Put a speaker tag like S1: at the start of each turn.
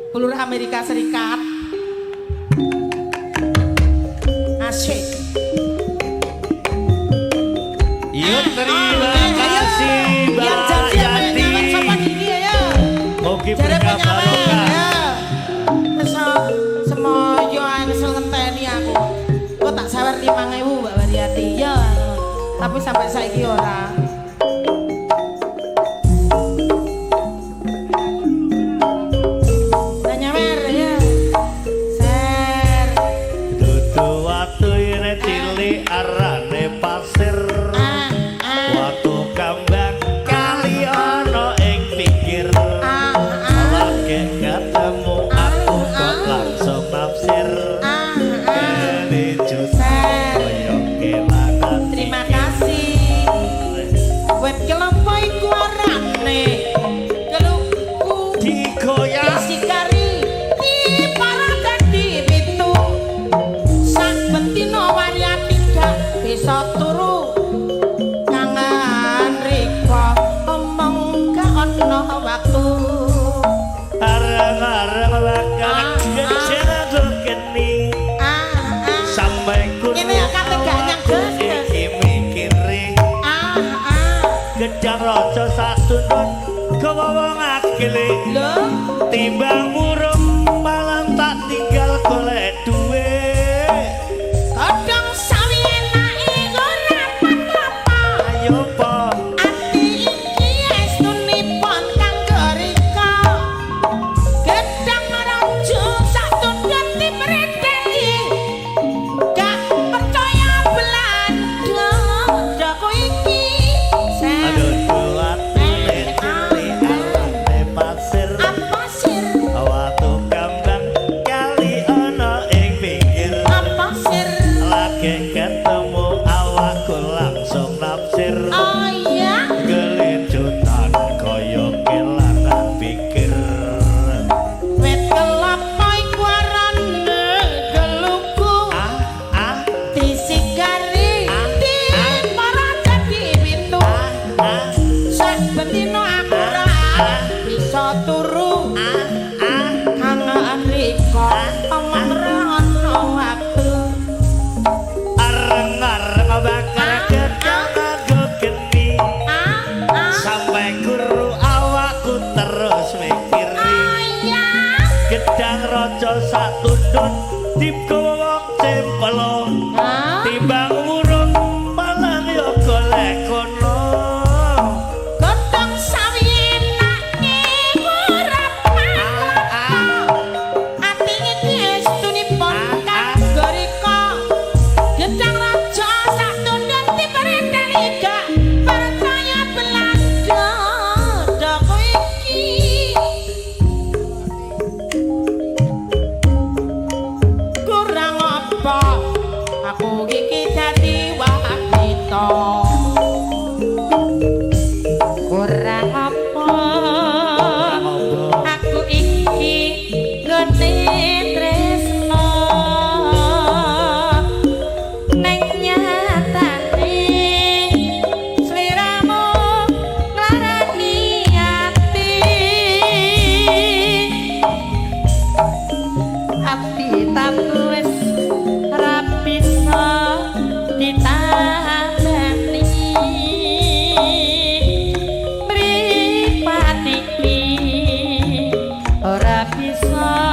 S1: Peluru Amerika Serikat. Asyik.
S2: Yuk terima kasih Mbak Yati. Mugi berkah barokah.
S1: Semoyo angsel ngenteni aku. Kok tak sawer 5.000 Mbak Wariati ya. Tapi sampai saiki ora.
S2: Arane pasir waktu kambang kali ono ing pinggir lagi ketemu aku kok langsung nafsir kelijutan koyo kelangan.
S1: Terima kasih wet kelapa iku arane kelukku
S2: digoyang
S1: sikari di paragan di pitu sak bentino Wariati bisa turu kangen riko omong gak ono waktu
S2: arang-arang bakal kecil geni sampai kuno iki mikiri gedang rojo satu non kewawang akili timbang murung malam tak tinggal golek duwe
S1: kadang sawi enake ora apa-apa
S2: ayo po
S1: ati iki estunipun kanggo rika gedang rojo satu ganti mreteki gak percaya belanda daku iki
S2: aduh kuat pasir
S1: pasir
S2: waktu kambang kali ono ing pinggir
S1: pasir
S2: lagi ketemu awakku langsung nafsir
S1: oh iya
S2: gelijutan koyo kelangan pikir
S1: wet kelapa iku arane geluku disigari di paragan di pitu sak bentino aku ora bisa turu kangen riko omong ora ono waktu
S2: areng-areng bakar gedang nganggo geni sampai guru awakku terus mikiri gedang rojo sak tundun digowo cempelo timbang urung malah yo golek kono
S1: godhong sawi enake ora apa-apa ati iki estunipun kanggo rika gedang raja sak tundun diperinteni gak percaya belanda daku iki kurang apa aku iki dadi wanita kurang apa aku iki gone tresno ning nyatane sliramu nglarani ati tapi wis ra bisa ditandani mripat iki ora bisa